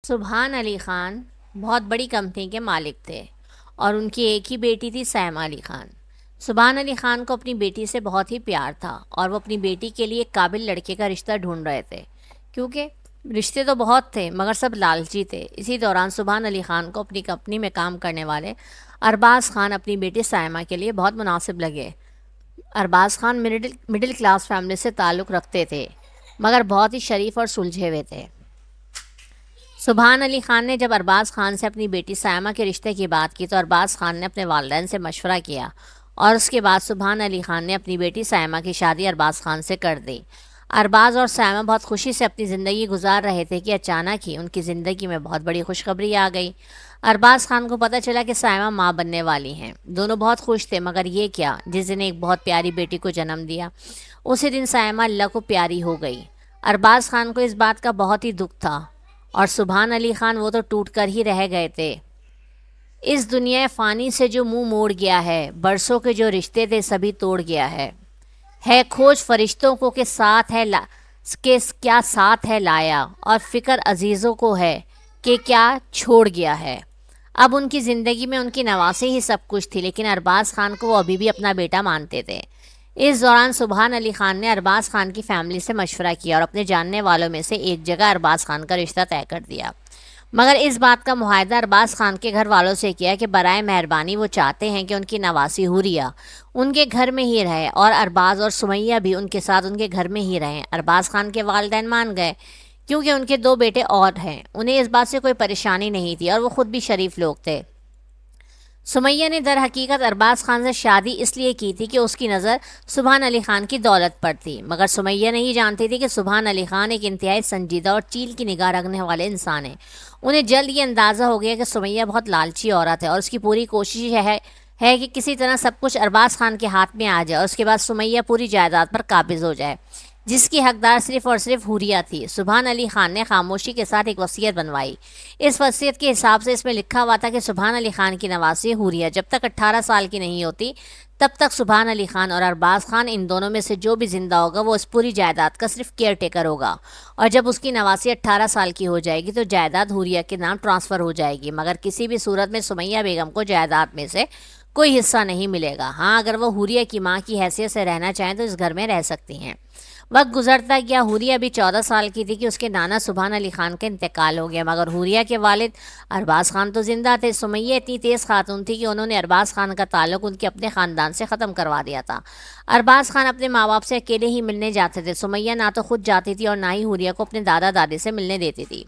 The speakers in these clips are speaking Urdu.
سبحان علی خان بہت بڑی کمپنی کے مالک تھے اور ان کی ایک ہی بیٹی تھی سیما علی خان۔ سبحان علی خان کو اپنی بیٹی سے بہت ہی پیار تھا اور وہ اپنی بیٹی کے لیے ایک قابل لڑکے کا رشتہ ڈھونڈ رہے تھے، کیونکہ رشتے تو بہت تھے مگر سب لالچی تھے۔ اسی دوران سبحان علی خان کو اپنی کمپنی میں کام کرنے والے ارباز خان اپنی بیٹی سائمہ کے لیے بہت مناسب لگے۔ Arbaaz Khan middle class family سے تعلق رکھتے تھے مگر بہت ہی شریف اور سلجھے ہوئے تھے۔ سبحان علی خان نے جب ارباز خان سے اپنی بیٹی سائمہ کے رشتے کی بات کی تو ارباز خان نے اپنے والدین سے مشورہ کیا اور اس کے بعد سبحان علی خان نے اپنی بیٹی سائمہ کی شادی ارباز خان سے کر دی۔ ارباز اور سائمہ بہت خوشی سے اپنی زندگی گزار رہے تھے کہ اچانک ہی ان کی زندگی میں بہت بڑی خوشخبری آ گئی۔ ارباز خان کو پتہ چلا کہ سائمہ ماں بننے والی ہیں۔ دونوں بہت خوش تھے مگر یہ کیا، جس دن ایک بہت پیاری بیٹی کو جنم دیا اسی دن سائمہ اللہ کو پیاری ہو گئی۔ ارباز خان کو اس بات کا بہت ہی دکھ تھا اور سبحان علی خان وہ تو ٹوٹ کر ہی رہ گئے تھے۔ اس دنیا فانی سے جو منہ موڑ گیا ہے، برسوں کے جو رشتے تھے سبھی توڑ گیا ہے کھوج فرشتوں کو کہ ساتھ ہے کہ کیا ساتھ ہے لایا، اور فکر عزیزوں کو ہے کہ کیا چھوڑ گیا ہے۔ اب ان کی زندگی میں ان کی نواسی ہی سب کچھ تھی، لیکن ارباز خان کو وہ ابھی بھی اپنا بیٹا مانتے تھے۔ اس دوران سبحان علی خان نے ارباز خان کی فیملی سے مشورہ کیا اور اپنے جاننے والوں میں سے ایک جگہ ارباز خان کا رشتہ طے کر دیا، مگر اس بات کا معاہدہ ارباز خان کے گھر والوں سے کیا کہ برائے مہربانی وہ چاہتے ہیں کہ ان کی نواسی حوریہ ان کے گھر میں ہی رہے اور ارباز اور سمیہ بھی ان کے ساتھ ان کے گھر میں ہی رہیں۔ ارباز خان کے والدین مان گئے کیونکہ ان کے 2 بیٹے اور ہیں، انہیں اس بات سے کوئی پریشانی نہیں تھی اور وہ خود بھی شریف لوگ تھے۔ سمیہ نے در حقیقت ارباز خان سے شادی اس لیے کی تھی کہ اس کی نظر سبحان علی خان کی دولت پر تھی، مگر سمیہ نہیں جانتی تھی کہ سبحان علی خان ایک انتہائی سنجیدہ اور چیل کی نگاہ رکھنے والے انسان ہیں۔ انہیں جلد یہ اندازہ ہو گیا کہ سمیہ بہت لالچی عورت ہے اور اس کی پوری کوشش ہے کہ کسی طرح سب کچھ ارباز خان کے ہاتھ میں آ جائے اور اس کے بعد سمیہ پوری جائیداد پر قابض ہو جائے، جس کی حقدار صرف اور صرف حوریہ تھی۔ سبحان علی خان نے خاموشی کے ساتھ ایک وصیت بنوائی۔ اس وصیت کے حساب سے اس میں لکھا ہوا تھا کہ سبحان علی خان کی نواسی حوریہ جب تک 18 سال کی نہیں ہوتی تب تک سبحان علی خان اور ارباز خان ان دونوں میں سے جو بھی زندہ ہوگا وہ اس پوری جائیداد کا صرف کیئر ٹیکر ہوگا، اور جب اس کی نواسی 18 سال کی ہو جائے گی تو جائیداد حوریہ کے نام ٹرانسفر ہو جائے گی، مگر کسی بھی صورت میں سمیہ بیگم کو جائیداد میں سے کوئی حصہ نہیں ملے گا۔ ہاں، اگر وہ حوریہ کی ماں کی حیثیت سے رہنا چاہیں تو اس گھر میں رہ سکتی ہیں۔ وقت گزرتا گیا، حوریہ ابھی 14 سال کی تھی کہ اس کے نانا سبحان علی خان کا انتقال ہو گیا، مگر حوریہ کے والد ارباز خان تو زندہ تھے۔ سمیہ اتنی تیز خاتون تھی کہ انہوں نے ارباز خان کا تعلق ان کے اپنے خاندان سے ختم کروا دیا تھا۔ ارباز خان اپنے ماں باپ سے اکیلے ہی ملنے جاتے تھے۔ سمیہ نہ تو خود جاتی تھی اور نہ ہی حوریہ کو اپنے دادا دادی سے ملنے دیتی تھی۔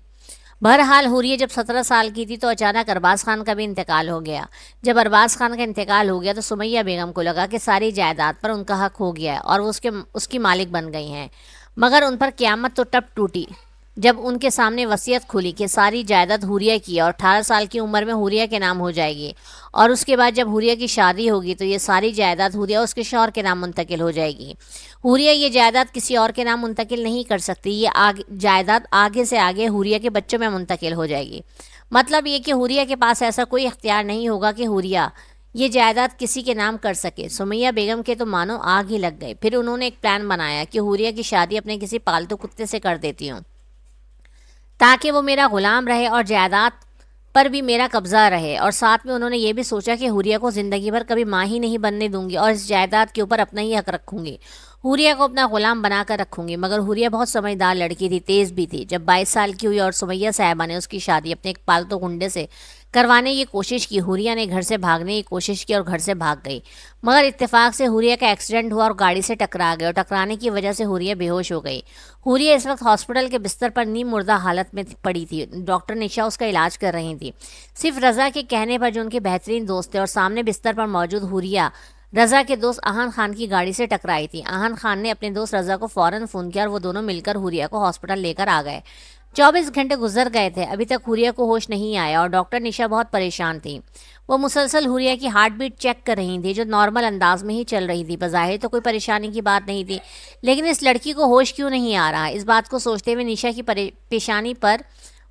بہرحال حوریہ جب 17 سال کی تھی تو اچانک ارباز خان کا بھی انتقال ہو گیا۔ جب ارباز خان کا انتقال ہو گیا تو سمیہ بیگم کو لگا کہ ساری جائیداد پر ان کا حق ہو گیا ہے اور وہ اس کی مالک بن گئی ہیں، مگر ان پر قیامت تو تب ٹوٹی جب ان کے سامنے وصیت کھلی کہ ساری جائیداد حوریہ کی اور 18 سال کی عمر میں حوریہ کے نام ہو جائے گی، اور اس کے بعد جب حوریہ کی شادی ہوگی تو یہ ساری جائیداد حوریہ اس کے شوہر کے نام منتقل ہو جائے گی۔ حوریہ یہ جائیداد کسی اور کے نام منتقل نہیں کر سکتی، یہ جائیداد آگے سے آگے حوریہ کے بچوں میں منتقل ہو جائے گی۔ مطلب یہ کہ حوریہ کے پاس ایسا کوئی اختیار نہیں ہوگا کہ حوریہ یہ جائیداد کسی کے نام کر سکے۔ سمیہ بیگم کے تو مانو آگ ہی لگ گئی۔ پھر انہوں نے ایک پلان بنایا کہ حوریہ کی شادی اپنے کسی پالتو کتے سے کر دیتی ہوں تاکہ وہ میرا غلام رہے اور جائیداد پر بھی میرا قبضہ رہے، اور ساتھ میں انہوں نے یہ بھی سوچا کہ حوریہ کو زندگی بھر کبھی ماں ہی نہیں بننے دوں گی اور اس جائیداد کے اوپر اپنا ہی حق رکھوں گی، حوریہ کو اپنا غلام بنا کر رکھوں گی۔ مگر حوریہ بہت سمجھدار لڑکی تھی، تیز بھی تھی۔ جب 22 سال کی ہوئی اور سمیہ صاحبہ نے اس کی شادی اپنے ایک پالتو گنڈے سے کروانے کی کوشش کی، حوریہ نے گھر سے بھاگنے کی کوشش کی اور گھر سے بھاگ گئی، مگر اتفاق سے حوریہ کا ایکسیڈنٹ ہوا اور گاڑی سے ٹکرا گئے اور ٹکرانے کی وجہ سے حوریہ بے ہوش ہو گئی۔ حوریہ اس وقت ہاسپٹل کے بستر پر نیم مردہ حالت میں پڑی تھی۔ ڈاکٹر نشا اس کا علاج کر رہی تھی۔ صرف رضا کے کہنے پر، جو ان کے بہترین دوست تھے، اور سامنے بستر پر موجود حوریہ رضا کے دوست احان خان کی گاڑی سے ٹکرائی تھی۔ احان خان نے اپنے دوست رضا کو فوراً فون کیا اور وہ دونوں مل کر حوریہ کو ہاسپٹل لے کر آ گئے۔ 24 گھنٹے گزر گئے تھے، ابھی تک حوریہ کو ہوش نہیں آیا اور ڈاکٹر نشا بہت پریشان تھی۔ وہ مسلسل حوریہ کی ہارٹ بیٹ چیک کر رہی تھی جو نارمل انداز میں ہی چل رہی تھی۔ بظاہر تو کوئی پریشانی کی بات نہیں تھی، لیکن اس لڑکی کو ہوش کیوں نہیں آ رہا؟ اس بات کو سوچتے ہوئے نشا کی پیشانی پر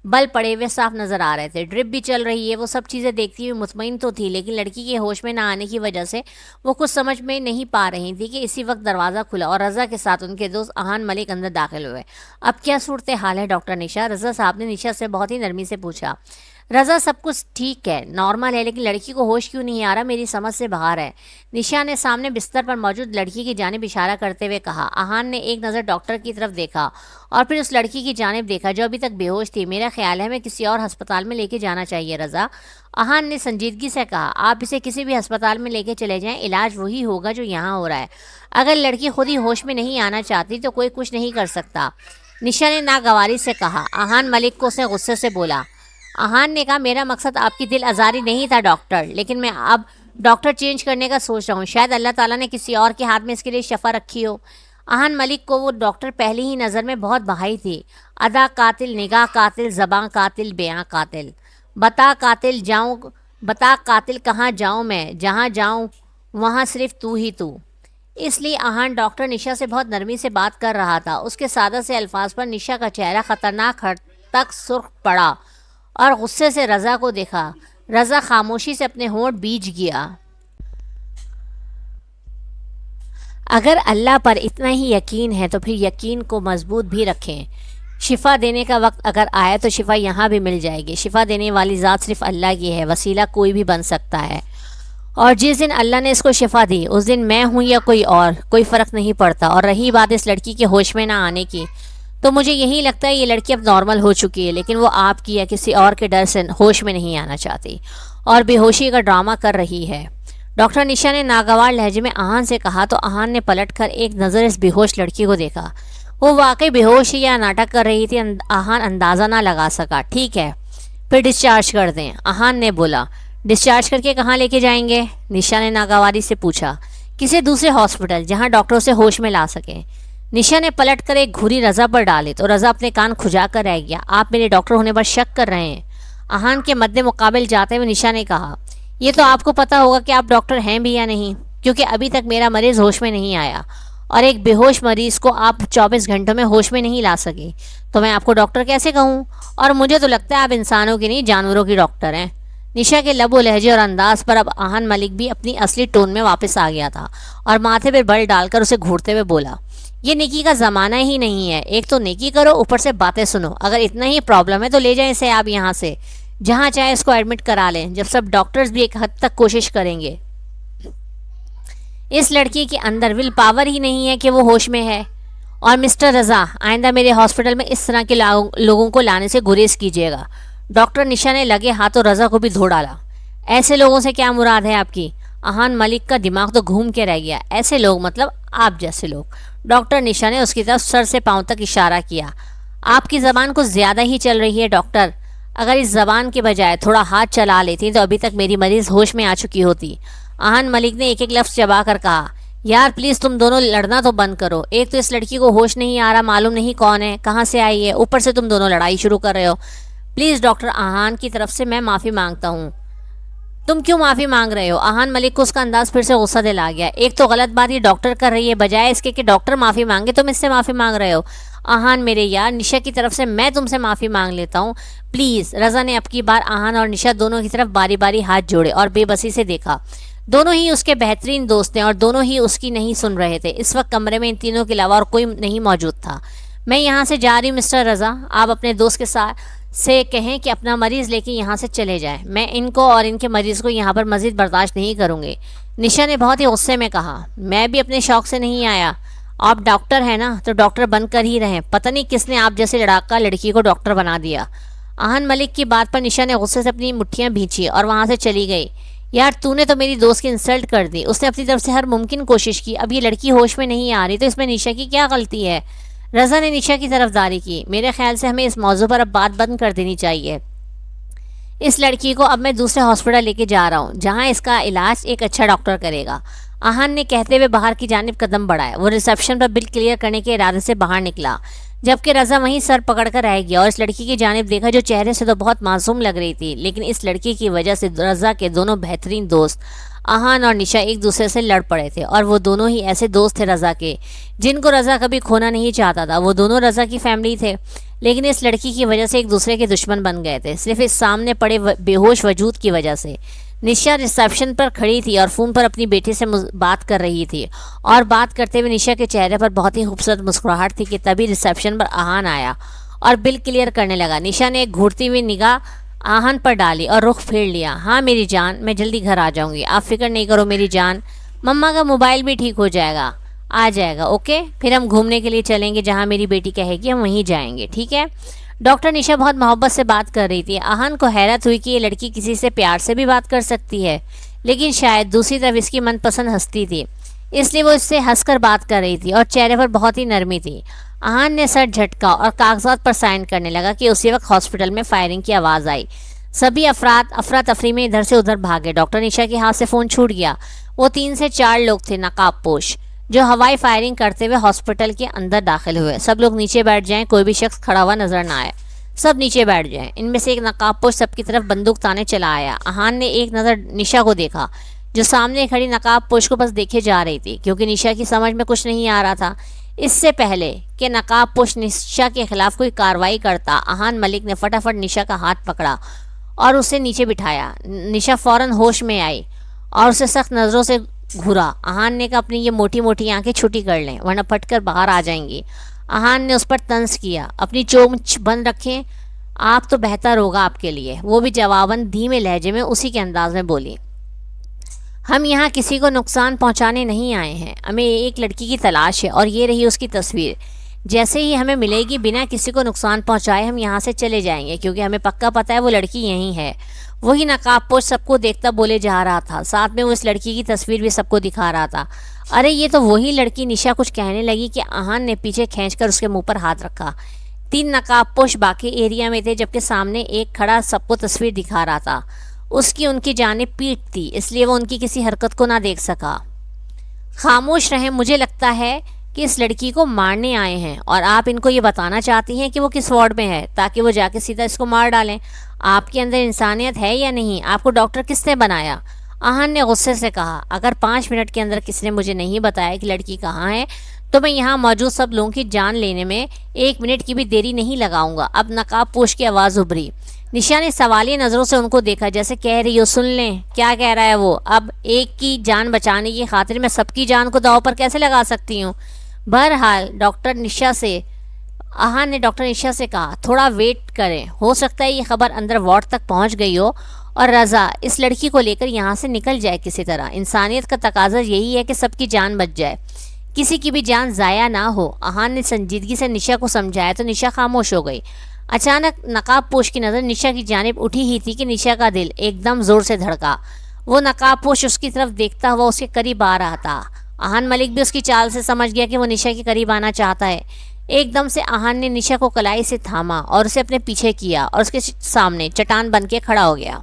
بل پڑے ہوئے صاف نظر آ رہے تھے، ڈرپ بھی چل رہی ہے۔ وہ سب چیزیں دیکھتی ہوئی مطمئن تو تھی، لیکن لڑکی کے ہوش میں نہ آنے کی وجہ سے وہ کچھ سمجھ میں نہیں پا رہی تھی کہ اسی وقت دروازہ کھلا اور رضا کے ساتھ ان کے دوست احان ملک اندر داخل ہوئے۔ اب کیا صورتحال ہے ڈاکٹر نشا؟ رضا صاحب نے نشا سے بہت ہی نرمی سے پوچھا۔ رضا سب کچھ ٹھیک ہے، نارمل ہے، لیکن لڑکی کو ہوش کیوں نہیں آ رہا میری سمجھ سے باہر ہے۔ نشا نے سامنے بستر پر موجود لڑکی کی جانب اشارہ کرتے ہوئے کہا۔ احان نے ایک نظر ڈاکٹر کی طرف دیکھا اور پھر اس لڑکی کی جانب دیکھا جو ابھی تک بے ہوش تھی۔ میرا خیال ہے ہمیں کسی اور ہسپتال میں لے کے جانا چاہیے رضا، احان نے سنجیدگی سے کہا۔ آپ اسے کسی بھی ہسپتال میں لے کے چلے جائیں، علاج وہی ہوگا جو یہاں ہو رہا ہے۔ اگر لڑکی خود ہی ہوش میں نہیں آنا چاہتی تو کوئی کچھ نہیں کر سکتا، نشا نے ناگواری سے کہا۔ احان ملک کو اسے غصے سے بولا۔ احان نے کہا، میرا مقصد آپ کی دل آزاری نہیں تھا ڈاکٹر، لیکن میں اب ڈاکٹر چینج کرنے کا سوچ رہا ہوں، شاید اللہ تعالیٰ نے کسی اور کے ہاتھ میں اس کے لیے شفا رکھی ہو۔ احان ملک کو وہ ڈاکٹر پہلی ہی نظر میں بہت بھائی تھی۔ ادا قاتل، نگاہ قاتل، زباں قاتل، بیاں قاتل۔ بتا قاتل کہاں جاؤں میں، جہاں جاؤں وہاں صرف تو ہی تو۔ اس لیے احان ڈاکٹر نشا سے بہت نرمی سے بات کر رہا تھا۔ اس کے سادہ سے الفاظ پر نشا کا چہرہ خطرناک حد تک سرخ پڑا اور غصے سے رضا کو دیکھا۔ رضا خاموشی سے اپنے ہونٹ بیج گیا۔ اگر اللہ پر اتنا ہی یقین ہے تو پھر یقین کو مضبوط بھی رکھیں۔ شفا دینے کا وقت اگر آیا تو شفا یہاں بھی مل جائے گی۔ شفا دینے والی ذات صرف اللہ کی ہے، وسیلہ کوئی بھی بن سکتا ہے، اور جس دن اللہ نے اس کو شفا دی اس دن میں ہوں یا کوئی اور، کوئی فرق نہیں پڑتا۔ اور رہی بات اس لڑکی کے ہوش میں نہ آنے کی، تو مجھے یہی لگتا ہے یہ لڑکی اب نارمل ہو چکی ہے، لیکن وہ آپ کی یا کسی اور کے ڈر سے ہوش میں نہیں آنا چاہتی اور بے ہوشی کا ڈرامہ کر رہی ہے، ڈاکٹر نشا نے ناگوار لہجے میں احان سے کہا۔ تو احان نے پلٹ کر ایک نظر اس بے ہوش لڑکی کو دیکھا۔ وہ واقعی بے ہوش یا ناٹک کر رہی تھی، احان اندازہ نہ لگا سکا۔ ٹھیک ہے، پھر ڈسچارج کر دیں، احان نے بولا۔ ڈسچارج کر کے کہاں لے کے جائیں گے؟ نشا نے ناگواری سے پوچھا۔ کسی دوسرے ہاسپٹل جہاں ڈاکٹر اسے ہوش میں لا سکیں۔ نشا نے پلٹ کر ایک گھوری رضا پر ڈالی تو رضا اپنے کان کھجا کر رہ گیا۔ آپ میرے ڈاکٹر ہونے پر شک کر رہے ہیں؟ احان کے مد مقابل جاتے ہوئے نشا نے کہا۔ یہ تو آپ کو پتا ہوگا کہ آپ ڈاکٹر ہیں بھی یا نہیں، کیونکہ ابھی تک میرا مریض ہوش میں نہیں آیا، اور ایک بے ہوش مریض کو آپ 24 گھنٹوں میں ہوش میں نہیں لا سکی، تو میں آپ کو ڈاکٹر کیسے کہوں؟ اور مجھے تو لگتا ہے آپ انسانوں کی نہیں جانوروں کی ڈاکٹر ہیں۔ نشا کے لب و لہجے اور انداز پر اب احان ملک بھی اپنی اصلی ٹون میں واپس آ گیا تھا اور ماتھے پہ بل ڈال کر اسے گھورتے ہوئے بولا۔ یہ نیکی کا زمانہ ہی نہیں ہے، ایک تو نیکی کرو اوپر سے باتیں سنو۔ اگر اتنا ہی پرابلم ہے تو لے جائیں اسے آپ یہاں سے، جہاں چاہے اس کو ایڈمٹ کرا لیں، جب سب ڈاکٹرز بھی ایک حد تک کوشش کریں گے۔ اس لڑکی کے اندر ول پاور ہی نہیں ہے کہ وہ ہوش میں ہے۔ اور مسٹر رضا، آئندہ میرے ہاسپٹل میں اس طرح کے لوگوں کو لانے سے گریز کیجیے گا۔ ڈاکٹر نشا نے لگے ہاتھوں رضا کو بھی دھو ڈالا۔ ایسے لوگوں سے کیا مراد ہے آپ کی؟ احان ملک کا دماغ تو گھوم کے رہ گیا۔ ایسے لوگ مطلب آپ جیسے لوگ؟ ڈاکٹر نشا نے اس کی طرف سر سے پاؤں تک اشارہ کیا۔ آپ کی زبان کچھ زیادہ ہی چل رہی ہے ڈاکٹر، اگر اس زبان کے بجائے تھوڑا ہاتھ چلا لیتی تو ابھی تک میری مریض ہوش میں آ چکی ہوتی۔ احان ملک نے ایک ایک لفظ چبا کر کہا۔ یار پلیز تم دونوں لڑنا تو بند کرو، ایک تو اس لڑکی کو ہوش نہیں آ رہا، معلوم نہیں کون ہے، کہاں سے آئی ہے، اوپر سے تم دونوں لڑائی شروع کر رہے ہو۔ پلیز ڈاکٹر احان کی طرف سے میں معافی مانگتا ہوں۔ تم کیوں معافی مانگ رہے ہو؟ احان ملک کو اس کا انداز پھر سے غصہ دلا گیا۔ ایک تو غلط بات یہ ڈاکٹر کر رہی ہے، بجائے اس کے کہ ڈاکٹر معافی مانگے تم اس سے معافی مانگ رہے ہو۔ احان میرے یار، نشا کی طرف سے میں تم سے معافی مانگ لیتا ہوں پلیز۔ رضا نے اب کی بار احان اور نشا دونوں کی طرف باری باری ہاتھ جوڑے اور بے بسی سے دیکھا۔ دونوں ہی اس کے بہترین دوست ہیں اور دونوں ہی اس کی نہیں سن رہے تھے۔ اس وقت کمرے میں ان تینوں کے علاوہ اور کوئی نہیں موجود تھا۔ میں یہاں سے جا رہی ہوں مسٹر رضا، آپ اپنے دوست کے ساتھ سے کہیں کہ اپنا مریض لے کے یہاں سے چلے جائیں، میں ان کو اور ان کے مریض کو یہاں پر مزید برداشت نہیں کروں گی۔ نشا نے بہت ہی غصے میں کہا۔ میں بھی اپنے شوق سے نہیں آیا، آپ ڈاکٹر ہیں نا تو ڈاکٹر بن کر ہی رہیں، پتہ نہیں کس نے آپ جیسے لڑاکا لڑکی کو ڈاکٹر بنا دیا۔ احان ملک کی بات پر نشا نے غصے سے اپنی مٹھیاں بھینچی اور وہاں سے چلی گئی۔ یار تو نے تو میری دوست کی انسلٹ کر دی، اس نے اپنی طرف سے ہر ممکن کوشش کی، اب یہ لڑکی ہوش میں نہیں آ رہی تو اس میں نشا کی کیا غلطی ہے؟ رضا نے نشا کی طرف داری کی۔ میرے خیال سے ہمیں اس موضوع پر اب بات بند کر دینی چاہیے۔ اس لڑکی کو اب میں دوسرے ہاسپٹل لے کے جا رہا ہوں جہاں اس کا علاج ایک اچھا ڈاکٹر کرے گا، احان نے کہتے ہوئے باہر کی جانب قدم بڑھایا۔ وہ ریسیپشن پر بل کلیئر کرنے کے ارادے سے باہر نکلا، جبکہ رضا وہیں سر پکڑ کر رہ گیا اور اس لڑکی کی جانب دیکھا جو چہرے سے تو بہت معصوم لگ رہی تھی، لیکن اس لڑکی کی وجہ سے رضا کے دونوں بہترین دوست احان اور نشا ایک دوسرے سے لڑ پڑے تھے، اور وہ دونوں ہی ایسے دوست تھے رضا کے جن کو رضا کبھی کھونا نہیں چاہتا تھا۔ وہ دونوں رضا کی فیملی تھے، لیکن اس لڑکی کی وجہ سے ایک دوسرے کے دشمن بن گئے تھے، صرف اس سامنے پڑے بے ہوش وجود کی وجہ سے۔ نشا ریسیپشن پر کھڑی تھی اور فون پر اپنی بیٹی سے بات کر رہی تھی، اور بات کرتے ہوئے نشا کے چہرے پر بہت ہی خوبصورت مسکراہٹ تھی کہ تبھی ریسیپشن پر آہان آیا اور بل کلیئر کرنے لگا۔ نشا نے ایک گھورتی ہوئی نگاہ آہن پر ڈالی اور رخ پھیر لیا۔ ہاں میری جان، میں جلدی گھر آ جاؤں گی، آپ فکر نہیں کرو میری جان، مما کا موبائل بھی ٹھیک ہو جائے گا، آ جائے گا، اوکے؟ پھر ہم گھومنے کے لیے چلیں گے، جہاں میری بیٹی کہے گی ہم وہیں جائیں گے، ٹھیک ہے؟ ڈاکٹر نشا بہت محبت سے بات کر رہی تھی۔ آہن کو حیرت ہوئی کہ یہ لڑکی کسی سے پیار سے بھی بات کر سکتی ہے، لیکن شاید دوسری طرف اس کی من پسند ہستی تھی، اس لیے وہ اس سے ہنس کر بات کر رہی تھی اور چہرے پر بہت ہی نرمی تھی۔ آہن نے سر جھٹکا اور کاغذات پر سائن کرنے لگا کہ اسی وقت ہاسپٹل میں فائرنگ کی آواز آئی۔ سبھی افراد افراتفری میں ادھر سے ادھر بھاگے۔ ڈاکٹر نشا کے ہاتھ سے فون چھوٹ گیا۔ وہ 3 سے 4 لوگ تھے نقاب پوش، جو ہوائی فائرنگ کرتے ہوئے ہاسپٹل کے اندر داخل ہوئے۔ سب لوگ نیچے بیٹھ جائیں، کوئی بھی شخص کھڑا ہوا نظر نہ آئے، سب نیچے بیٹھ جائیں۔ ان میں سے ایک نقاب پوش سب کی طرف بندوق تانے چلا آیا۔ آہان نے ایک نظر نشا کو دیکھا، جو سامنے کھڑی نقاب پوش کو بس دیکھے جا رہی تھی، کیونکہ نشا کی سمجھ میں کچھ نہیں آ رہا تھا۔ اس سے پہلے کہ نقاب پوش نشا کے خلاف کوئی کارروائی کرتا، آہان ملک نے فٹافٹ نشا کا ہاتھ پکڑا اور اسے نیچے بٹھایا۔ نشا فوراً ہوش میں آئی اور اسے سخت نظروں سے گھورا۔ آہان نے کہا اپنی یہ موٹی موٹی آنکھیں چھوٹی کر لیں، ورنہ پھٹ کر باہر آ جائیں گی۔ آہان نے اس پر طنز کیا، اپنی چونچ بند رکھیں، آپ تو بہتر ہوگا آپ کے لیے۔ وہ بھی جواباً دھیمے لہجے میں اسی کے انداز میں بولی، ہم یہاں کسی کو نقصان پہنچانے نہیں آئے ہیں، ہمیں ایک لڑکی کی تلاش ہے اور یہ رہی اس کی تصویر، جیسے ہی ہمیں ملے گی بنا کسی کو نقصان پہنچائے ہم یہاں سے چلے جائیں گے، کیونکہ ہمیں پکا پتہ ہے وہ لڑکی یہیں ہے۔ وہی نقاب پوش سب کو دیکھتا بولے جا رہا تھا، ساتھ میں وہ اس لڑکی کی تصویر بھی سب کو دکھا رہا تھا۔ ارے یہ تو وہی لڑکی، نشا کچھ کہنے لگی کہ آہان نے پیچھے کھینچ کر اس کے منہ پر ہاتھ رکھا۔ 3 نقاب پوش باقی ایریا میں تھے، جبکہ سامنے ایک کھڑا سب کو تصویر دکھا رہا تھا۔ اس کی ان کی جانب پیٹھ تھی، اس لیے وہ ان کی کسی حرکت کو نہ دیکھ سکا۔ خاموش رہیں، مجھے لگتا ہے کہ اس لڑکی کو مارنے آئے ہیں اور آپ ان کو یہ بتانا چاہتی ہیں کہ وہ کس وارڈ میں ہے، تاکہ وہ جا کے سیدھا اس کو مار ڈالیں۔ آپ کے اندر انسانیت ہے یا نہیں؟ آپ کو ڈاکٹر کس نے بنایا؟ آہن نے غصے سے کہا، اگر 5 منٹ کے اندر کسی نے مجھے نہیں بتایا کہ لڑکی کہاں ہے تو میں یہاں موجود سب لوگوں کی جان لینے میں 1 منٹ کی بھی دیری نہیں لگاؤں گا۔ اب نقاب پوش کی آواز ابھری۔ نشا نے سوالیہ نظروں سے ان کو دیکھا، جیسے کہہ رہی ہو سن لیں کیا کہہ رہا ہے وہ، اب ایک کی جان بچانے کی خاطر میں سب کی جان کو داؤ پر کیسے لگا سکتی ہوں؟ بہرحال آہان نے ڈاکٹر نشا سے کہا، تھوڑا ویٹ کریں، ہو سکتا ہے یہ خبر اندر وارڈ تک پہنچ گئی ہو اور رضا اس لڑکی کو لے کر یہاں سے نکل جائے کسی طرح۔ انسانیت کا تقاضا یہی ہے کہ سب کی جان بچ جائے، کسی کی بھی جان ضائع نہ ہو۔ آہان نے سنجیدگی سے نشا کو سمجھایا تو نشا خاموش ہو گئی۔ اچانک نقاب پوش کی نظر نشا کی جانب اٹھی ہی تھی کہ نشا کا دل ایک دم زور سے دھڑکا۔ وہ نقاب پوش اس کی طرف دیکھتا ہوا اس کے قریب آ رہا تھا۔ آہن ملک بھی اس کی چال سے سمجھ گیا کہ وہ نشا کے قریب آنا چاہتا ہے۔ ایک دم سے آہن نے نشا کو کلائی سے تھاما اور اسے اپنے پیچھے کیا اور اس کے سامنے چٹان بن کے کھڑا ہو گیا۔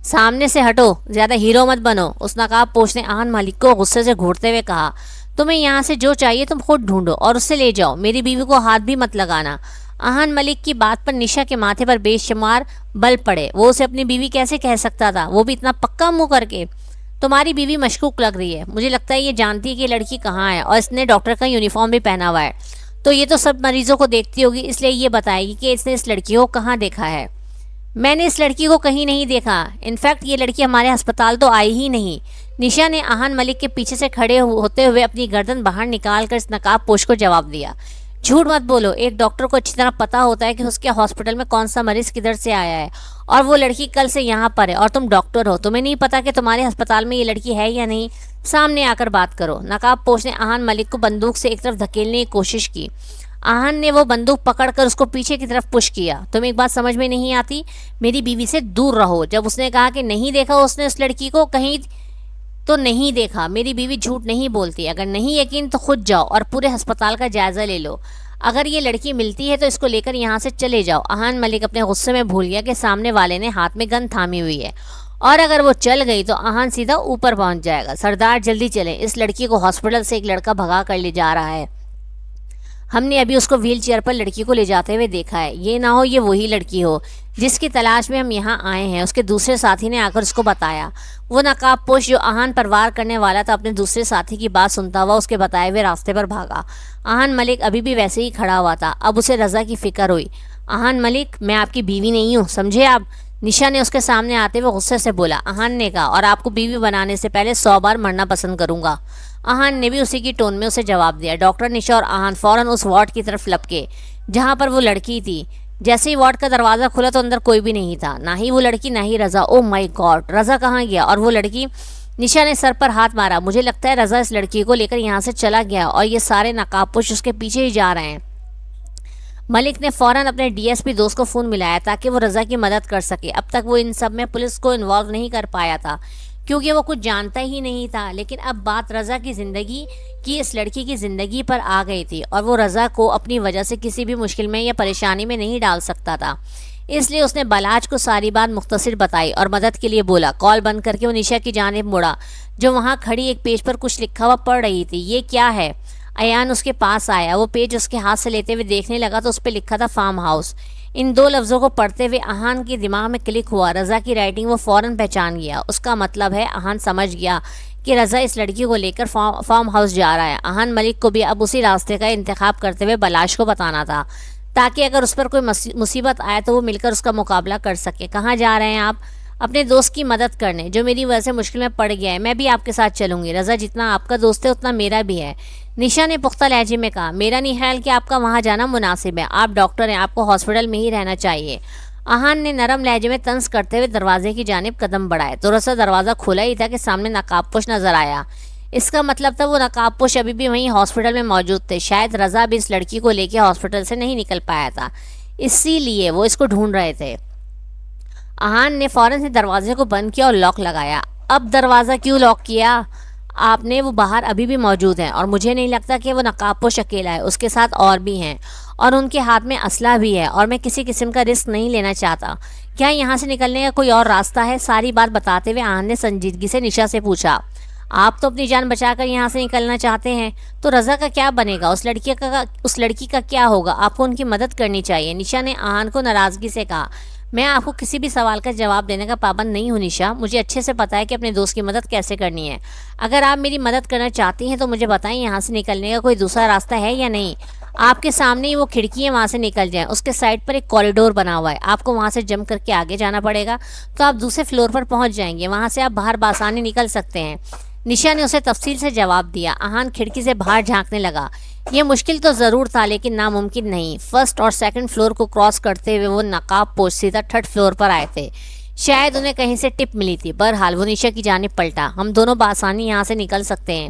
سامنے سے ہٹو، زیادہ ہیرو مت بنو، اس نقاب پوش نے آہن ملک کو غصے سے گھورتے ہوئے کہا۔ تمہیں یہاں سے جو چاہیے تم خود ڈھونڈو اور اسے لے جاؤ، میری بیوی کو ہاتھ بھی مت لگانا۔ آہن ملک کی بات پر نشا کے ماتھے پر بے شمار بل پڑے۔ وہ اسے اپنی بیوی کیسے کہہ سکتا تھا، وہ بھی اتنا پکا منہ کر کے؟ تمہاری بیوی مشکوک لگ رہی ہے، مجھے لگتا ہے یہ جانتی ہے کہ یہ لڑکی کہاں ہے، اور اس نے ڈاکٹر کا یونیفارم بھی پہنا ہوا ہے، تو یہ تو سب مریضوں کو دیکھتی ہوگی، اس لیے یہ بتائے گی کہ اس نے اس لڑکی کو کہاں دیکھا ہے۔ میں نے اس لڑکی کو کہیں نہیں دیکھا، انفیکٹ یہ لڑکی ہمارے ہسپتال تو آئی ہی نہیں۔ نشا نے آہن ملک کے پیچھے سے کھڑے ہوتے ہوئے اپنی گردن باہر نکال کر اس نقاب پوش کو جواب دیا۔ جھوٹ مت بولو، ایک ڈاکٹر کو اچھی طرح پتا ہوتا ہے کہ اس کے ہاسپٹل میں کون سا مریض کدھر سے آیا ہے، اور وہ لڑکی کل سے یہاں پر ہے، اور تم ڈاکٹر ہو، تمہیں نہیں پتا کہ تمہارے ہسپتال میں یہ لڑکی ہے یا نہیں؟ سامنے آ کر بات کرو۔ نقاب پوش نے آہن ملک کو بندوق سے ایک طرف دھکیلنے کی کوشش کی۔ آہن نے وہ بندوق پکڑ کر اس کو پیچھے کی طرف پش کیا۔ تمہیں ایک بات سمجھ میں نہیں آتی، میری بیوی سے دور رہو۔ جب اس نے کہا کہ نہیں دیکھا اس نے اس لڑکی کو کہیں تو نہیں دیکھا، میری بیوی جھوٹ نہیں بولتی۔ اگر نہیں یقین تو خود جاؤ اور پورے ہسپتال کا جائزہ لے لو، اگر یہ لڑکی ملتی ہے تو اس کو لے کر یہاں سے چلے جاؤ۔ آہن ملک اپنے غصے میں بھول گیا کہ سامنے والے نے ہاتھ میں گن تھامی ہوئی ہے، اور اگر وہ چل گئی تو آہن سیدھا اوپر پہنچ جائے گا۔ سردار جلدی چلیں، اس لڑکی کو ہاسپٹل سے ایک لڑکا بھگا کر لے جا رہا ہے۔ ہم نے ابھی اس کو ویل چیئر پر لڑکی کو لے جاتے ہوئے دیکھا ہے، یہ نہ ہو یہ وہی لڑکی ہو جس کی تلاش میں ہم یہاں آئے ہیں۔ اس کے دوسرے ساتھی نے آ کر اس کو بتایا۔ وہ نقاب پوش جو آہن پر وار کرنے والا تھا اپنے دوسرے ساتھی کی بات سنتا ہوا اس کے بتائے ہوئے راستے پر بھاگا۔ آہن ملک ابھی بھی ویسے ہی کھڑا ہوا تھا۔ اب اسے رضا کی فکر ہوئی۔ آہن ملک، میں آپ کی بیوی نہیں ہوں، سمجھے آپ؟ نشا نے اس کے سامنے آتے ہوئے غصے سے بولا۔ آہن نے کہا، اور آپ کو بیوی بنانے سے پہلے 100 بار مرنا پسند کروں گا۔ آہن نے بھی اسی کی ٹون میں اسے جواب دیا۔ ڈاکٹر نشا اور آہن فوراً اس وارڈ کی طرف لپکے جہاں پر وہ لڑکی تھی۔ جیسے ہی وارڈ کا دروازہ کھلا تو اندر کوئی بھی نہیں تھا، نہ ہی وہ لڑکی نہ ہی رضا۔ او مائی گاڈ، رضا کہاں گیا؟ اور وہ لڑکی؟ نشا نے سر پر ہاتھ مارا۔ مجھے لگتا ہے رضا اس لڑکی کو لے کر یہاں سے چلا گیا اور یہ سارے نقاب پوش اس کے پیچھے ہی جا رہے ہیں۔ ملک نے فوراً اپنے ڈی ایس پی دوست کو فون ملایا تاکہ وہ رضا کی مدد کر سکے۔ اب تک وہ ان سب میں پولیس کو انوالو نہیں کر پایا تھا کیونکہ وہ کچھ جانتا ہی نہیں تھا، لیکن اب بات رضا کی زندگی کی اس لڑکی کی زندگی پر آ گئی تھی اور وہ رضا کو اپنی وجہ سے کسی بھی مشکل میں یا پریشانی میں نہیں ڈال سکتا تھا۔ اس لیے اس نے بلاج کو ساری بات مختصر بتائی اور مدد کے لیے بولا۔ کال بند کر کے وہ نشا کی جانب مڑا جو وہاں کھڑی ایک پیج پر کچھ لکھا ہوا پڑھ رہی تھی۔ یہ کیا ہے؟ ایان اس کے پاس آیا۔ وہ پیج اس کے ہاتھ سے لیتے ہوئے دیکھنے لگا تو اس پہ لکھا تھا فارم ہاؤس۔ ان 2 لفظوں کو پڑھتے ہوئے آہن کے دماغ میں کلک ہوا۔ رضا کی رائٹنگ وہ فوراً پہچان گیا۔ اس کا مطلب ہے، آہن سمجھ گیا کہ رضا اس لڑکی کو لے کر فارم ہاؤس جا رہا ہے۔ آہن ملک کو بھی اب اسی راستے کا انتخاب کرتے ہوئے بلاش کو بتانا تھا تاکہ اگر اس پر کوئی مصیبت آئے تو وہ مل کر اس کا مقابلہ کر سکے۔ کہاں جا رہے ہیں آپ؟ اپنے دوست کی مدد کرنے جو میری وجہ سے مشکل میں پڑ گیا ہے۔ میں بھی آپ کے ساتھ چلوں گی۔ رضا جتنا آپ کا دوست ہے اتنا میرا بھی ہے، نشا نے پختہ لہجے میں کہا۔ میرا نہیں خیال کہ آپ کا وہاں جانا مناسب ہے، آپ ڈاکٹر ہیں، آپ کو ہاسپٹل میں ہی رہنا چاہیے۔ آہن نے نرم لہجے میں طنز کرتے ہوئے دروازے کی جانب قدم بڑھائے تو رضا دروازہ کھولا ہی تھا کہ سامنے نقاب پوش نظر آیا۔ اس کا مطلب تھا وہ نقاب پوش ابھی بھی وہیں ہاسپٹل میں موجود تھے۔ شاید رضا بھی اس لڑکی کو لے کے ہاسپٹل سے نہیں نکل پایا تھا، اسی لیے وہ اس کو ڈھونڈ رہے تھے۔ آہن نے فوراً سے دروازے کو بند کیا اور لاک لگایا۔ اب دروازہ کیوں لاک کیا آپ نے؟ وہ باہر ابھی بھی موجود ہیں اور مجھے نہیں لگتا کہ وہ نقاب پوش اکیلا ہے، اس کے ساتھ اور بھی ہیں اور ان کے ہاتھ میں اسلحہ بھی ہے اور میں کسی قسم کا رسک نہیں لینا چاہتا۔ کیا یہاں سے نکلنے کا کوئی اور راستہ ہے؟ ساری بات بتاتے ہوئے آہن نے سنجیدگی سے نشا سے پوچھا۔ آپ تو اپنی جان بچا کر یہاں سے نکلنا چاہتے ہیں، تو رضا کا کیا بنے گا؟ اس لڑکی کا کیا ہوگا؟ آپ کو ان کی مدد کرنی چاہیے۔ نشا نے آہن کو ناراضگی سے کہا۔ میں آپ کو کسی بھی سوال کا جواب دینے کا پابند نہیں ہوں نشا، مجھے اچھے سے پتا ہے کہ اپنے دوست کی مدد کیسے کرنی ہے۔ اگر آپ میری مدد کرنا چاہتی ہیں تو مجھے بتائیں یہاں سے نکلنے کا کوئی دوسرا راستہ ہے یا نہیں۔ آپ کے سامنے ہی وہ کھڑکی ہے، وہاں سے نکل جائیں۔ اس کے سائڈ پر ایک کوریڈور بنا ہوا ہے، آپ کو وہاں سے جمپ کر کے آگے جانا پڑے گا تو آپ دوسرے فلور پر پہنچ جائیں گے، وہاں سے آپ باہر بآسانی نکل سکتے ہیں۔ نشا نے اسے تفصیل سے جواب دیا۔ آہن کھڑکی سے باہر جھانکنے لگا۔ یہ مشکل تو ضرور تھا لیکن ناممکن نہیں۔ فرسٹ اور سیکنڈ فلور کو کراس کرتے ہوئے وہ نقاب پوش سیدھا 3rd فلور پر آئے تھے۔ شاید انہیں کہیں سے ٹپ ملی تھی۔ بہرحال وہ نشا کی جانب پلٹا۔ ہم دونوں بآسانی یہاں سے نکل سکتے ہیں،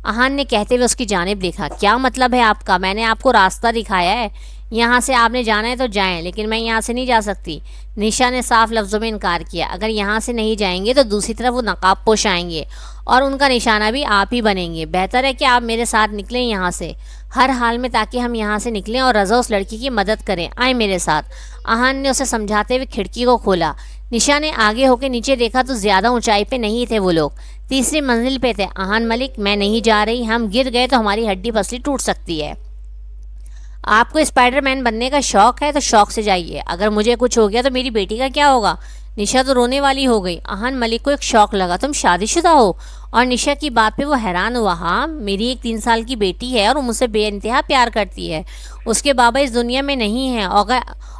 آہن نے کہتے ہوئے اس کی جانب دیکھا۔ کیا مطلب ہے آپ کا؟ میں نے آپ کو راستہ دکھایا ہے، یہاں سے آپ نے جانا ہے تو جائیں، لیکن میں یہاں سے نہیں جا سکتی۔ نشا نے صاف لفظوں میں انکار کیا۔ اگر یہاں سے نہیں جائیں گے تو دوسری طرف وہ نقاب پوش آئیں گے اور ان کا نشانہ بھی آپ ہی بنیں گے۔ بہتر ہے کہ آپ میرے ساتھ نکلیں یہاں سے، ہر حال میں، تاکہ ہم یہاں سے نکلیں اور رضا اس لڑکی کی مدد کریں۔ آئیں میرے ساتھ۔ آہن نے اسے سمجھاتے ہوئے کھڑکی کو کھولا۔ نشا نے آگے ہو کے نیچے دیکھا تو زیادہ اونچائی پہ نہیں تھے وہ لوگ، 3ری منزل پہ تھے۔ آہن ملک، میں نہیں جا رہی، ہم گر گئے تو ہماری ہڈی پسلی ٹوٹ سکتی ہے۔ آپ کو اسپائڈر مین بننے کا شوق ہے تو شوق سے جائیے، اگر مجھے کچھ ہو گیا تو میری بیٹی کا کیا ہوگا؟ نشا تو رونے والی ہو گئی۔ آہن ملک کو ایک شوق لگا۔ تم شادی شدہ ہو؟ اور نشا کی بات پہ وہ حیران ہوا۔ ہاں، میری ایک 3 سال کی بیٹی ہے اور وہ مجھ سے بے انتہا پیار کرتی ہے۔ اس کے بابا اس دنیا میں نہیں ہیں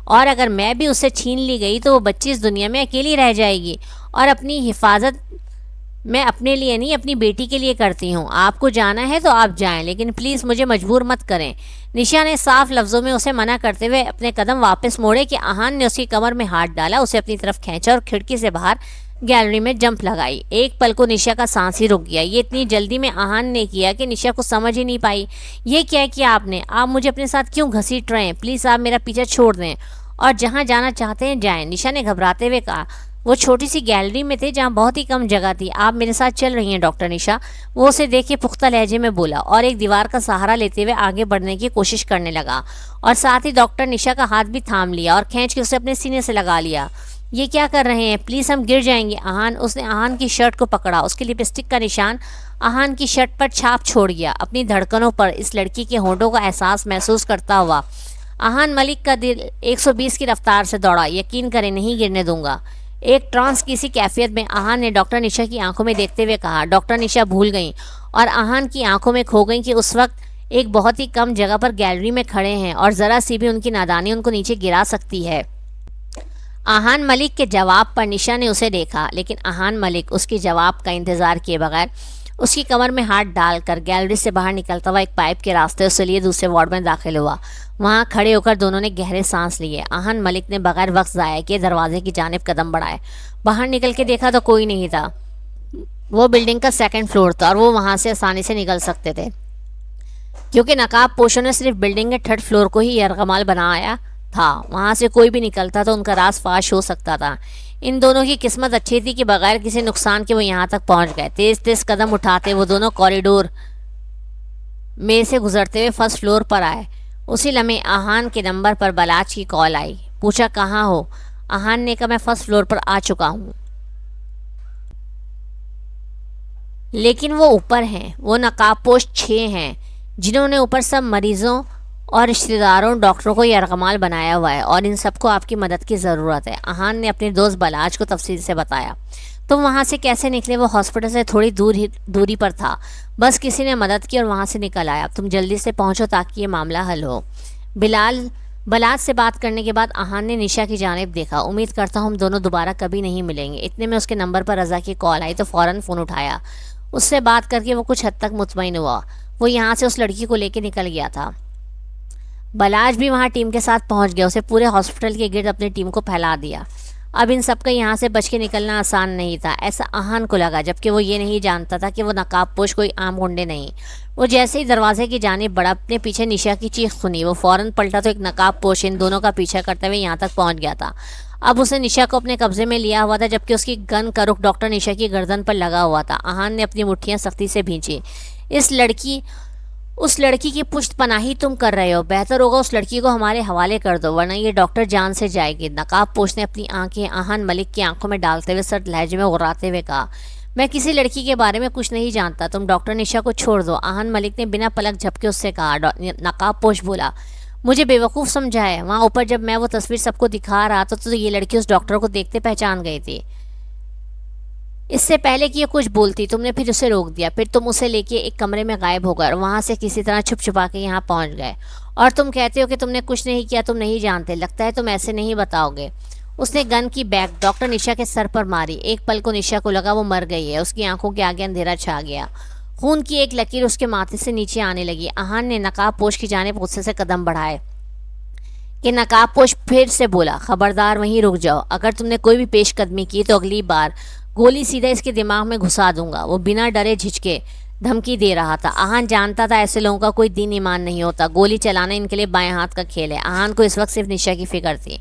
اور اگر میں بھی اس سے چھین لی گئی تو وہ بچی اس دنیا میں اکیلی رہ جائے گی، اور اپنی حفاظت میں اپنے لیے نہیں اپنی بیٹی کے لیے کرتی ہوں۔ آپ کو جانا ہے تو آپ جائیں، لیکن پلیز مجھے مجبور مت کریں۔ نشا نے صاف لفظوں میں اسے منع کرتے ہوئے اپنے قدم واپس موڑے کہ آہن نے اس کی کمر میں ہاتھ ڈالا، اسے اپنی طرف کھینچا اور کھڑکی سے باہر گیلری میں جمپ لگائی۔ ایک پل کو نشا کا سانس ہی رک گیا۔ یہ اتنی جلدی میں آہن نے کیا کہ نشا کو سمجھ ہی نہیں پائی۔ یہ کیا کیا آپ نے؟ آپ مجھے اپنے ساتھ کیوں گھسیٹ رہے ہیں؟ پلیز آپ میرا پیچھا چھوڑ دیں اور جہاں جانا چاہتے ہیں جائیں، نشا نے گھبراتے ہوئے کہا۔ وہ چھوٹی سی گیلری میں تھے جہاں بہت ہی کم جگہ تھی۔ آپ میرے ساتھ چل رہی ہیں ڈاکٹر نشا؟ وہ اسے دیکھ کے پختہ لہجے میں بولا اور ایک دیوار کا سہارا لیتے ہوئے آگے بڑھنے کی کوشش کرنے لگا، اور ساتھ ہی ڈاکٹر نشا کا ہاتھ بھی تھام لیا اور کھینچ کے اسے اپنے سینے سے لگا لیا۔ یہ کیا کر رہے ہیں؟ پلیز ہم گر جائیں گے آہان۔ اس نے آہان کی شرٹ کو پکڑا، اس کی لپسٹک کا نشان آہان کی شرٹ پر چھاپ چھوڑ گیا۔ اپنی دھڑکنوں پر اس لڑکی کے ہونٹوں کا احساس محسوس کرتا ہوا آہان ملک کا دل 120 کی رفتار سے دوڑا۔ یقین کریں نہیں گرنے دوں گا۔ ایک ٹرانس کی سی کیفیت میں آہان نے ڈاکٹر نشا کی آنکھوں میں دیکھتے ہوئے کہا۔ ڈاکٹر نشا بھول گئیں اور آہان کی آنکھوں میں کھو گئیں کہ اس وقت ایک بہت ہی کم جگہ پر گیلری میں کھڑے ہیں اور ذرا سی بھی ان کی نادانی ان کو نیچے گرا سکتی ہے۔ آہان ملک کے جواب پر نشا نے اسے دیکھا، لیکن آہان ملک اس کی جواب کا انتظار کیے بغیر اس کی کمر میں ہاتھ ڈال کر گیلری سے باہر نکلتا ہوا ایک پائپ کے راستے اس لیے دوسرے وارڈ میں داخل ہوا۔ وہاں کھڑے ہو کر دونوں نے گہرے سانس لیے۔ آہان ملک نے بغیر وقت ضائع کیے دروازے کی جانب قدم بڑھائے۔ باہر نکل کے دیکھا تو کوئی نہیں تھا۔ وہ بلڈنگ کا 2nd فلور تھا اور وہ وہاں سے آسانی سے نکل سکتے تھے کیونکہ نقاب پوشوں نے صرف بلڈنگ کے 3rd فلور کو ہی یرغمال بنایا تھا۔ وہاں سے کوئی بھی نکلتا تو ان کا راز فاش ہو سکتا تھا۔ ان دونوں کی قسمت اچھی تھی کہ بغیر کسی نقصان کے وہ یہاں تک پہنچ گئے۔ تیز تیز قدم اٹھاتے وہ دونوں کوریڈور میں سے گزرتے ہوئے 1st فلور پر آئے۔ اسی لمحے آہان کے نمبر پر بلاچ کی کال آئی۔ پوچھا کہاں ہو؟ آہان نے کہا میں 1st فلور پر آ چکا ہوں، لیکن وہ اوپر ہیں۔ وہ نقاب پوش 6 ہیں جنہوں نے اوپر سب مریضوں اور رشتہ داروں ڈاکٹروں کو یرغمال بنایا ہوا ہے اور ان سب کو آپ کی مدد کی ضرورت ہے۔ آہان نے اپنے دوست بلاچ کو تفصیل سے بتایا۔ تم وہاں سے کیسے نکلے؟ وہ ہاسپٹل سے تھوڑی دوری پر تھا، بس کسی نے مدد کی اور وہاں سے نکل آیا۔ تم جلدی سے پہنچو تاکہ یہ معاملہ حل ہو۔ بلاچ سے بات کرنے کے بعد آہان نے نشا کی جانب دیکھا۔ امید کرتا ہوں ہم دونوں دوبارہ کبھی نہیں ملیں گے۔ اتنے میں اس کے نمبر پر رضا کی کال آئی تو فوراً فون اٹھایا۔ اس سے بات کر کے وہ کچھ حد تک مطمئن ہوا۔ وہ یہاں سے اس لڑکی کو لے کے نکل گیا تھا۔ بلاچ بھی وہاں ٹیم کے ساتھ پہنچ گیا۔ اسے پورے ہاسپٹل کے گرد اپنی ٹیم کو پھیلا دیا۔ اب ان سب کا یہاں سے بچ کے نکلنا آسان نہیں تھا، ایسا آہان کو لگا، جبکہ وہ یہ نہیں جانتا تھا کہ وہ نقاب پوش کوئی عام گنڈے نہیں۔ وہ جیسے ہی دروازے کی جانب بڑھا، اپنے پیچھے نشا کی چیخ سنی۔ وہ فوراً پلٹا تو ایک نقاب پوش ان دونوں کا پیچھا کرتے ہوئے یہاں تک پہنچ گیا تھا۔ اب اسے نشا کو اپنے قبضے میں لیا ہوا تھا، جبکہ اس کی گن کا رخ ڈاکٹر نشا کی گردن پر لگا ہوا تھا۔ آہان نے اپنی مٹھیاں سختی سے بھینچی۔ اس لڑکی کی پشت پناہی تم کر رہے ہو، بہتر ہوگا اس لڑکی کو ہمارے حوالے کر دو ورنہ یہ ڈاکٹر جان سے جائے گی۔ نقاب پوش نے اپنی آنکھیں آہان ملک کی آنکھوں میں ڈالتے ہوئے سرد لہجے میں غراتے ہوئے کہا، میں کسی لڑکی کے بارے میں کچھ نہیں جانتا، تم ڈاکٹر نشا کو چھوڑ دو۔ آہان ملک نے بنا پلک جھپکے اس سے کہا۔ نقاب پوش بولا، مجھے بیوقوف سمجھا ہے؟ وہاں اوپر جب میں وہ تصویر سب کو دکھا رہا تھا تو یہ لڑکی اس ڈاکٹر کو دیکھتے پہچان گئی تھی۔ اس سے پہلے کہ یہ کچھ بولتی تم نے پھر اسے روک دیا، پھر تم اسے لے کے ایک کمرے میں غائب ہو گئے اور وہاں سے کسی طرح چھپ چھپا کے یہاں پہنچ گئے، اور تم کہتے ہو کہ تم نے کچھ نہیں کیا، تم نہیں جانتے، لگتا ہے تم ایسے نہیں بتاؤ گے۔ اس نے گن کی بیک ڈاکٹر نشا کے سر پر ماری۔ ایک پل کو نشا کو لگا وہ مر گئی ہے۔ اس کی آنکھوں کے آگے اندھیرا چھا گیا، خون کی ایک لکیر اس کے ماتھے سے نیچے آنے لگی۔ آہان نے نقاب پوش کی جانب غصے سے قدم بڑھائے کہ نقاب پوش پھر سے بولا، خبردار وہیں رک جاؤ، اگر تم نے کوئی بھی پیش قدمی کی تو اگلی بار گولی سیدھا اس کے دماغ میں گھسا دوں گا۔ وہ بنا ڈرے جھجکے دھمکی دے رہا تھا۔ آہان جانتا تھا ایسے لوگوں کا کوئی دین ایمان نہیں ہوتا، گولی چلانا ان کے لیے بائیں ہاتھ کا کھیل ہے۔ آہان کو اس وقت صرف نشا کی فکر تھی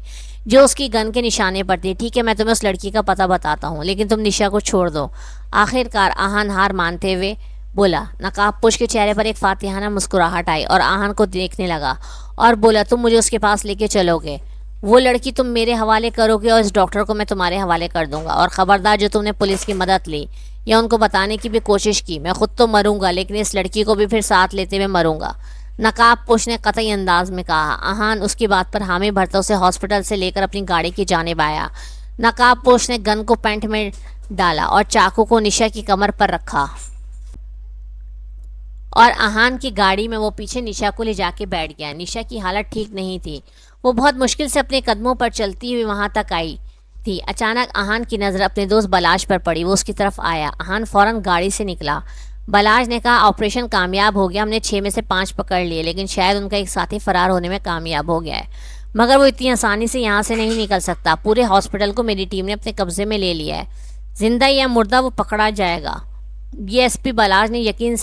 جو اس کی گن کے نشانے پر تھی۔ ٹھیک ہے، میں تمہیں اس لڑکی کا پتہ بتاتا ہوں، لیکن تم نشا کو چھوڑ دو۔ آخر کار آہان ہار مانتے ہوئے بولا۔ نقاب پوش کے چہرے پر ایک فاتحانہ مسکراہٹ آئی اور آہان کو دیکھنے لگا اور بولا، تم مجھے اس کے پاس لے کے چلو گے؟ وہ لڑکی تم میرے حوالے کرو گے اور اس ڈاکٹر کو میں تمہارے حوالے کر دوں گا، اور خبردار جو تم نے پولیس کی مدد لی یا ان کو بتانے کی بھی کوشش کی، میں خود تو مروں گا لیکن اس لڑکی کو بھی پھر ساتھ لیتے ہوئے مروں گا، نقاب پوش نے قطعی انداز میں کہا۔ آہان اس کی بات پر حامی بھرتا اسے ہاسپٹل سے لے کر اپنی گاڑی کی جانب آیا۔ نقاب پوش نے گن کو پینٹ میں ڈالا اور چاقو کو نشا کی کمر پر رکھا اور آہان کی گاڑی میں وہ پیچھے نشا کو لے جا کے بیٹھ گیا۔ نشا کی حالت ٹھیک نہیں تھی، وہ بہت مشکل سے اپنے قدموں پر چلتی ہوئی وہاں تک آئی تھی۔ اچانک آہان کی نظر اپنے دوست بلاش پر پڑی، وہ اس کی طرف آیا۔ آہان فوراً گاڑی سے نکلا۔ بلاش نے کہا، آپریشن کامیاب ہو گیا، ہم نے 6 میں سے 5 پکڑ لیے، لیکن شاید ان کا ایک ساتھی فرار ہونے میں کامیاب ہو گیا ہے، مگر وہ اتنی آسانی سے یہاں سے نہیں نکل سکتا۔ پورے ہاسپٹل کو میری ٹیم نے اپنے قبضے میں لے لیا ہے، زندہ یا مردہ وہ پکڑا جائے گا، ڈی ایس پی بلاش نے یقین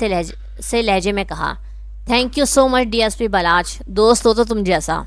سے لہجے میں کہا۔ Thank you so much D S P بلاش، دوست ہو تو تم جیسا۔